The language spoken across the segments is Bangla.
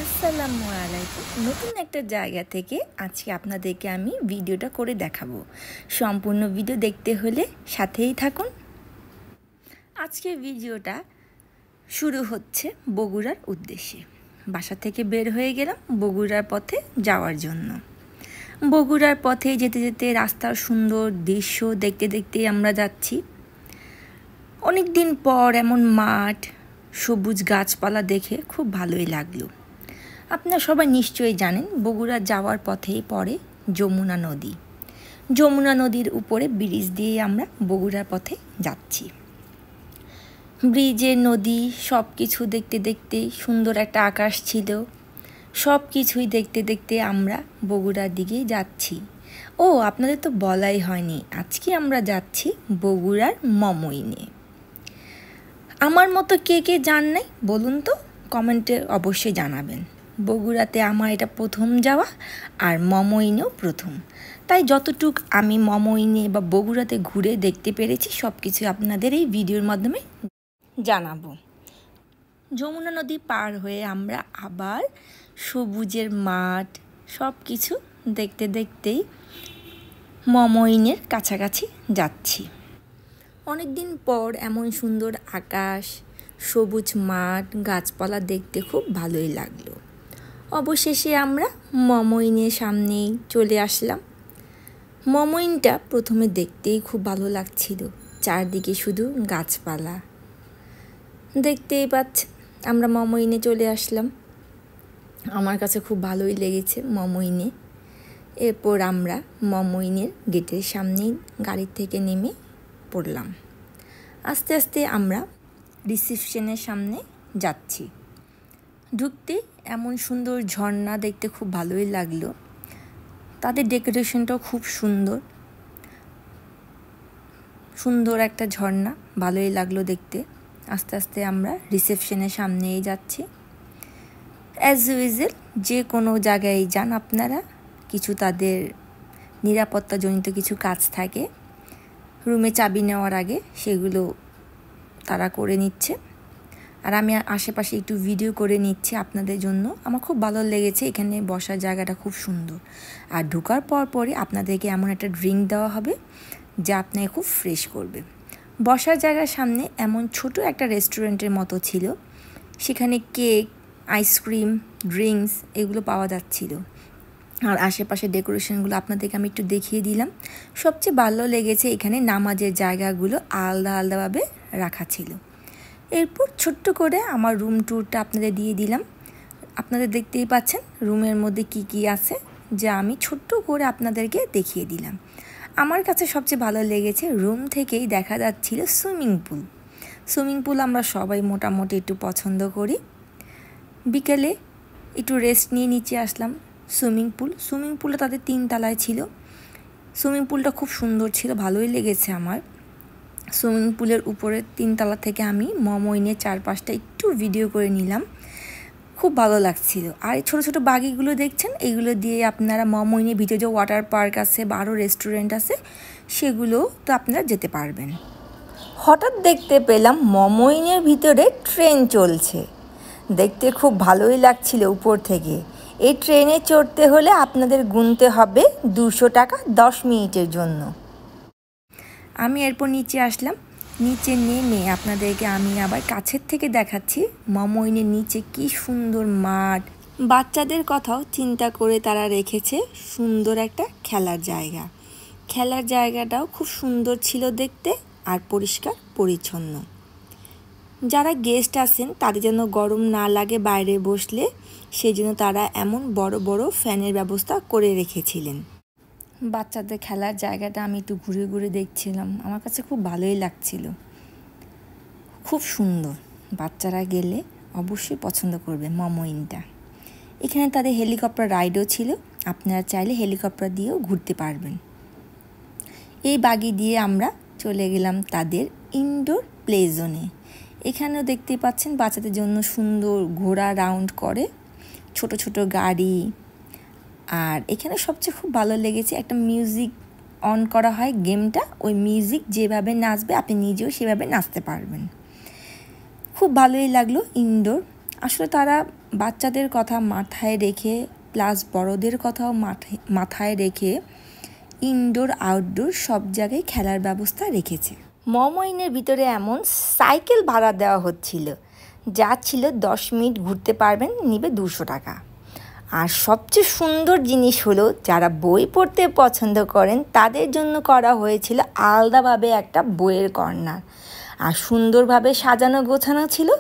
আসসালামু আলাইকুম। নতুন একটা জায়গা থেকে আজকে আপনাদেরকে আমি ভিডিওটা করে দেখাবো। সম্পূর্ণ ভিডিও দেখতে হলে সাথেই থাকুন। আজকের ভিডিওটা শুরু হচ্ছে বগুড়ার উদ্দেশ্যে। বাসা থেকে বের হয়ে গেলাম বগুড়ার পথে যাওয়ার জন্য। বগুড়ার পথে যেতে যেতে রাস্তার সুন্দর দৃশ্য দেখতে দেখতে আমরা যাচ্ছি। অনেক দিন পর এমন মাঠ, সবুজ গাছপালা দেখে খুব ভালোই লাগলো। আপনারা সবাই নিশ্চয়ই জানেন বগুড়া যাওয়ার পথেই পড়ে যমুনা নদী। যমুনা নদীর উপরে ব্রিজ দিয়ে আমরা বগুড়ার পথে যাচ্ছি। ব্রিজের নদী সব কিছু দেখতে দেখতে সুন্দর একটা আকাশ ছিল। সব কিছুই দেখতে দেখতে আমরা বগুড়ার দিকে যাচ্ছি। ও আপনাদের তো বলাই হয়নি, আজকে আমরা যাচ্ছি বগুড়ার মমইনে। আমার মতো কে কে যান নাই বলুন তো, কমেন্টে অবশ্যই জানাবেন। বগুড়াতে আমার এটা প্রথম যাওয়া, আর মমইনেও প্রথম। তাই যতটুক আমি মমইনে বা বগুড়াতে ঘুরে দেখতে পেরেছি সব কিছু আপনাদের এই ভিডিওর মাধ্যমে জানাবো। যমুনা নদী পার হয়ে আমরা আবার সবুজের মাঠ সব কিছু দেখতে দেখতেই মমইনের কাছাকাছি যাচ্ছি। অনেক দিন পর এমন সুন্দর আকাশ, সবুজ মাঠ, গাছপালা দেখতে খুব ভালোই লাগলো। অবশেষে আমরা মমইনের সামনেই চলে আসলাম। মমইনটা প্রথমে দেখতেই খুব ভালো লাগছিল, চারদিকে শুধু গাছপালা। দেখতেই পাচ্ছেন আমরা মমইনে চলে আসলাম। আমার কাছে খুব ভালোই লেগেছে মমইনে। এরপর আমরা মমইনের গেটের সামনেই গাড়ি থেকে নেমে পড়লাম। আস্তে আস্তে আমরা রিসেপশনের সামনে যাচ্ছি। ঢুকতে এমন সুন্দর ঝর্ণা দেখতে খুব ভালোই লাগলো। তাদের ডেকোরেশনটাও খুব সুন্দর, সুন্দর একটা ঝর্ণা, ভালোই লাগলো দেখতে। আস্তে আস্তে আমরা রিসেপশনের সামনেই যাচ্ছি। অ্যাজ ইউজুয়াল যে কোনো জায়গায় যান আপনারা, কিছু তাদের নিরাপত্তাজনিত কিছু কাজ থাকে, রুমে চাবি নেওয়ার আগে সেগুলো তারা করে নিচ্ছে। আর আমি আশেপাশে একটু ভিডিও করে নিচ্ছি আপনাদের জন্য। আমার খুব ভালো লেগেছে, এখানে বসার জায়গাটা খুব সুন্দর। আর ঢোকার পরই আপনাদেরকে এমন একটা ড্রিঙ্ক দেওয়া হবে যা আপনাকে খুব ফ্রেশ করবে। বসার জায়গার সামনে এমন ছোট একটা রেস্টুরেন্টের মতো ছিল, সেখানে কেক, আইসক্রিম, ড্রিঙ্কস এগুলো পাওয়া যাচ্ছিল। আর আশেপাশে ডেকোরেশনগুলো আপনাদেরকে আমি একটু দেখিয়ে দিলাম। সবচেয়ে ভালো লেগেছে এখানে নামাজের জায়গাগুলো আলাদা আলাদাভাবে রাখা ছিল। এরপর ছোট্ট করে আমার রুম ট্যুরটা আপনাদের দিয়ে দিলাম। আপনাদের দেখতেই পাচ্ছেন রুমের মধ্যে কি কি আছে, যা আমি ছোট্ট করে আপনাদেরকে দেখিয়ে দিলাম। আমার কাছে সবচেয়ে ভালো লেগেছে রুম থেকেই দেখা যাচ্ছিল সুইমিং পুল। সুইমিং পুল আমরা সবাই মোটামুটি একটু পছন্দ করি। বিকেলে একটু রেস্ট নিয়ে নিচে আসলাম। সুইমিং পুলটা তাদের 3 তলায় ছিল। সুইমিং পুলটা খুব সুন্দর ছিল, ভালোই লেগেছে আমার। সুইমিং পুলের উপরে 3 তলা থেকে আমি মমইনের চারপাশটা একটু ভিডিও করে নিলাম, খুব ভালো লাগছিল। আর এই ছোটো ছোটো বাগিগুলো দেখছেন, এগুলো দিয়ে আপনারা মমইনের ভিতরে যে ওয়াটার পার্ক আছে বা আরও রেস্টুরেন্ট আছে সেগুলো তো আপনারা যেতে পারবেন। হঠাৎ দেখতে পেলাম মমইনের ভিতরে ট্রেন চলছে, দেখতে খুব ভালোই লাগছিল উপর থেকে। এই ট্রেনে চড়তে হলে আপনাদের গুনতে হবে 200 টাকা 10 মিনিটের জন্য। আমি এরপর নিচে আসলাম। নিচে নেমে আপনাদেরকে আমি আবার কাছের থেকে দেখাচ্ছি মমইনের নিচে কি সুন্দর মাঠ। বাচ্চাদের কথাও চিন্তা করে তারা রেখেছে সুন্দর একটা খেলার জায়গা। খেলার জায়গাটাও খুব সুন্দর ছিল দেখতে আর পরিষ্কার পরিচ্ছন্ন। যারা গেস্ট আছেন তাদের যেন গরম না লাগে বাইরে বসলে, সেই জন্য তারা এমন বড় বড় ফ্যানের ব্যবস্থা করে রেখেছিলেন। বাচ্চাদের খেলার জায়গাটা আমি একটু ঘুরে ঘুরে দেখছিলাম, আমার কাছে খুব ভালোই লাগছিল, খুব সুন্দর। বাচ্চারা গেলে অবশ্যই পছন্দ করবে মমইনটা। এখানে তাদের হেলিকপ্টার রাইডও ছিল, আপনারা চাইলে হেলিকপ্টার দিয়েও ঘুরতে পারবেন। এই বাগি দিয়ে আমরা চলে গেলাম তাদের ইনডোর প্লে জোনে। এখানেও দেখতে পাচ্ছেন বাচ্চাদের জন্য সুন্দর ঘোড়া রাউন্ড করে, ছোট ছোট গাড়ি। আর এখানে সবচেয়ে খুব ভালো লেগেছে একটা মিউজিক অন করা হয় গেমটা, ওই মিউজিক যেভাবে নাচবে আপনি নিজেও সেভাবে নাচতে পারবেন। খুব ভালোই লাগলো ইনডোর। আসলে তারা বাচ্চাদের কথা মাথায় রেখে প্লাস বড়দের কথাও মাথায় রেখে ইনডোর আউটডোর সব জায়গায় খেলার ব্যবস্থা রেখেছে। মমইনের ভিতরে এমন সাইকেল ভাড়া দেওয়া হচ্ছিল, যা ছিল 10 মিনিট ঘুরতে পারবেন, নিবে 200 টাকা। আর সবচেয়ে সুন্দর জিনিস হলো, যারা বই পড়তে পছন্দ করেন তাদের জন্য করা হয়েছিল আলাদাভাবে একটা বইয়ের কর্নার, আর সুন্দরভাবে সাজানো গোছানো ছিল।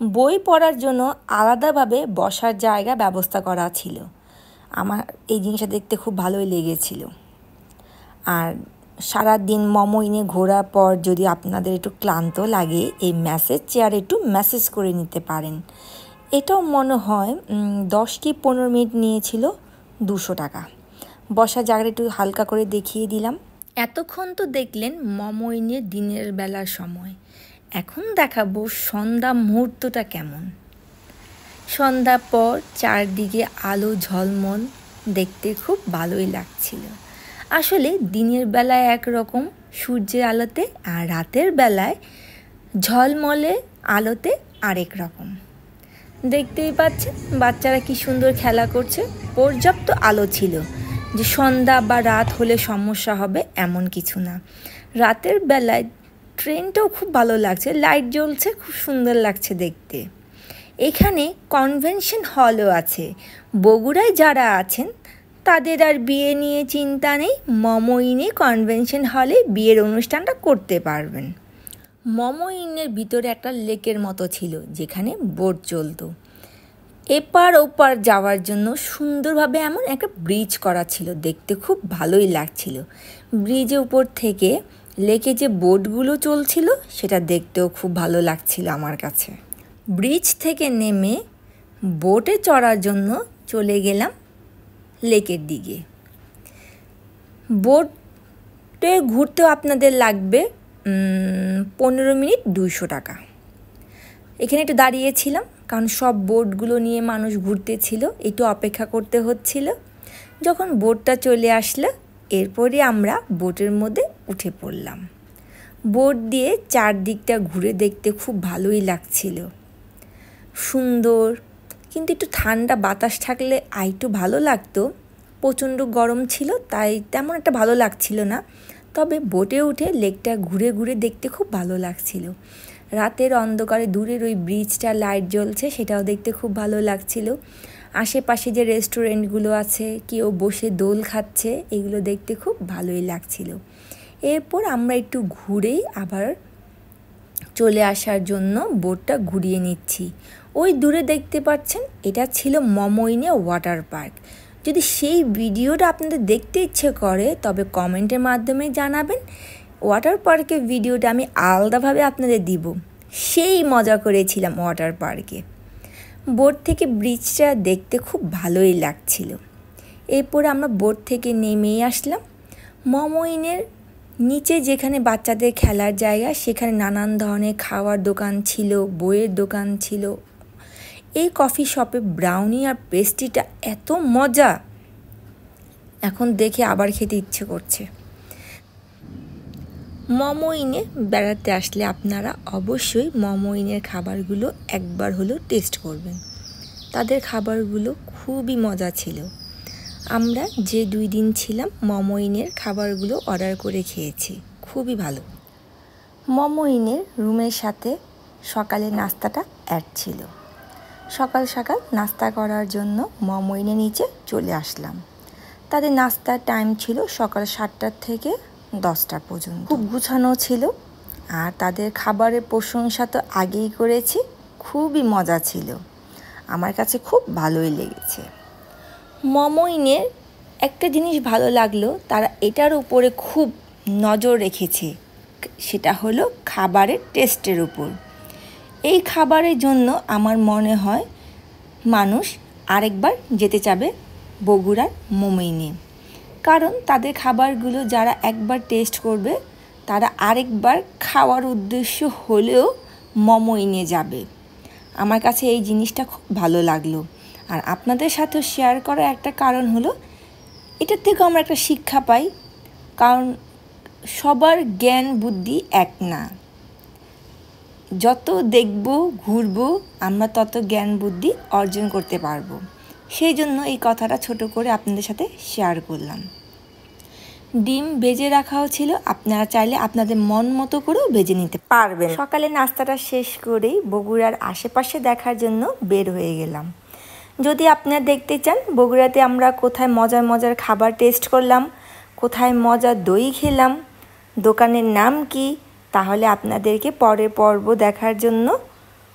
বই পড়ার জন্য আলাদাভাবে বসার জায়গা ব্যবস্থা করা ছিল। আমার এই জিনিসটা দেখতে খুব ভালোই লেগেছিল। আর সারাদিন মমইনে ঘোরার পর যদি আপনাদের একটু ক্লান্ত লাগে, এই ম্যাসেজ চেয়ারে একটু ম্যাসেজ করে নিতে পারেন। এটাও মনে হয় 10 কি 15 মিনিট নিয়েছিল, 200 টাকা। বসার জায়গাটা একটু হালকা করে দেখিয়ে দিলাম। এতক্ষণ তো দেখলেন মমইনের দিনের বেলার সময়, এখন দেখাবো সন্ধ্যা মুহূর্তটা কেমন। সন্ধ্যার পর চারদিকে আলো ঝলমল, দেখতে খুব ভালোই লাগছিল। আসলে দিনের বেলায় একরকম সূর্যের আলোতে, আর রাতের বেলায় ঝলমলে আলোতে আরেক রকম। দেখতেই পাচ্ছেন বাচ্চারা কি সুন্দর খেলা করছে। পর্যাপ্ত আলো ছিল, যে সন্ধ্যা বা রাত হলে সমস্যা হবে এমন কিছু না। রাতের বেলায় ট্রেনটাও খুব ভালো লাগছে, লাইট জ্বলছে, খুব সুন্দর লাগছে দেখতে। এখানে কনভেনশন হলও আছে। বগুড়ায় যারা আছেন তাদের আর বিয়ে নিয়ে চিন্তা নেই, মমইনে কনভেনশন হলে বিয়ের অনুষ্ঠানটা করতে পারবেন। মমইনের ভিতরে একটা লেকের মতো ছিল, যেখানে বোট চলতো। এপার ওপার যাওয়ার জন্য সুন্দরভাবে এমন একটা ব্রিজ করা ছিল, দেখতে খুব ভালোই লাগছিল। ব্রিজের উপর থেকে লেকে যে বোটগুলো চলছিল সেটা দেখতেও খুব ভালো লাগছিল আমার কাছে। ব্রিজ থেকে নেমে বোটে চড়ার জন্য চলে গেলাম লেকের দিকে। বোটে ঘুরতেও আপনাদের লাগবে 15 মিনিট, 200 টাকা। এখানে একটু দাঁড়িয়েছিলাম, কারণ সব বোটগুলো নিয়ে মানুষ ঘুরতেছিল, একটু অপেক্ষা করতে হচ্ছিল। যখন বোটটা চলে আসলো, এরপরে আমরা বোটের মধ্যে উঠে পড়লাম। বোট দিয়ে চারদিকটা ঘুরে দেখতে খুব ভালোই লাগছিল, সুন্দর। কিন্তু একটু ঠান্ডা বাতাস থাকলে একটু ভালো লাগতো। প্রচণ্ড গরম ছিল, তাই তেমন একটা ভালো লাগছিল না। তবে বোটে উঠে লেকটা ঘুরে ঘুরে দেখতে খুব ভালো লাগছিল। রাতের অন্ধকারে দূরের ওই ব্রিজটা লাইট জ্বলছে, সেটাও দেখতে খুব ভালো লাগছিল। আশেপাশে যে রেস্টুরেন্টগুলো আছে, কেউ বসে দোল খাচ্ছে, এগুলো দেখতে খুব ভালোই লাগছিল। এরপর আমরা একটু ঘুরেই আবার চলে আসার জন্য বোটটা ঘুরিয়ে নিচ্ছি। ওই দূরে দেখতে পাচ্ছেন, এটা ছিল মমইনে ওয়াটার পার্ক। যদি সেই ভিডিওটা আপনাদের দেখতে ইচ্ছে করে, তবে কমেন্টের মাধ্যমে জানাবেন। ওয়াটার পার্কের ভিডিওটা আমি আলাদাভাবে আপনাদের দিব। সেই মজা করেছিলাম ওয়াটার পার্কে। বোট থেকে ব্রিজটা দেখতে খুব ভালোই লাগছিল। এরপর আমরা বোট থেকে নেমেই আসলাম মমইনের নিচে, যেখানে বাচ্চাদের খেলার জায়গা, সেখানে নানান ধরনের খাওয়ার দোকান ছিল, বইয়ের দোকান ছিল। এই কফি শপে ব্রাউনি আর পেস্ট্রিটা এত মজা, এখন দেখে আবার খেতে ইচ্ছে করছে। মমইনে বেড়াতে আসলে আপনারা অবশ্যই মমইনের খাবারগুলো একবার হলেও টেস্ট করবেন। তাদের খাবারগুলো খুবই মজা ছিল। আমরা যে 2 দিন ছিলাম, মমইনের খাবারগুলো অর্ডার করে খেয়েছি, খুবই ভালো। মমইনের রুমের সাথে সকালে নাস্তাটা অ্যাড ছিল। সকাল সকাল নাস্তা করার জন্য মমইনের নিচে চলে আসলাম। তাদের নাস্তার টাইম ছিল সকাল 7টা থেকে 10টা পর্যন্ত। খুব গুছানো ছিল, আর তাদের খাবারের প্রশংসা তো আগেই করেছি, খুবই মজা ছিল। আমার কাছে খুব ভালোই লেগেছে। মমইনের একটা জিনিস ভালো লাগলো, তারা এটার উপরে খুব নজর রেখেছে, সেটা হলো খাবারের টেস্টের উপর। এই খাবারের জন্য আমার মনে হয় মানুষ আরেকবার যেতে চাবে বগুড়ার মমইনে। কারণ তাদের খাবারগুলো যারা একবার টেস্ট করবে, তারা আরেকবার খাওয়ার উদ্দেশ্য হলেও মমইনে যাবে। আমার কাছে এই জিনিসটা খুব ভালো লাগলো। আর আপনাদের সাথেও শেয়ার করার একটা কারণ হলো, এটার থেকেও আমরা একটা শিক্ষা পাই, কারণ সবার জ্ঞান বুদ্ধি এক না। যত দেখব ঘুরবো আমরা তত জ্ঞান বুদ্ধি অর্জন করতে পারবো। সেই জন্য এই কথাটা ছোট করে আপনাদের সাথে শেয়ার করলাম। ডিম ভেজে রাখাও ছিল, আপনারা চাইলে আপনাদের মন মতো করেও ভেজে নিতে পারবেন। সকালে নাস্তাটা শেষ করেই বগুড়ার আশেপাশে দেখার জন্য বের হয়ে গেলাম। যদি আপনারা দেখতে চান বগুড়াতে আমরা কোথায় মজার মজার খাবার টেস্ট করলাম, কোথায় মজার দই খেলাম, দোকানের নাম কি, তাহলে আপনাদেরকে পরের পর্ব দেখার জন্য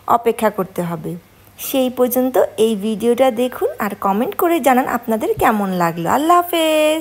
অপেক্ষা করতে হবে। সেই পর্যন্ত এই ভিডিওটা দেখুন আর কমেন্ট করে জানান আপনাদের কেমন লাগলো। আল্লাহ হাফেজ।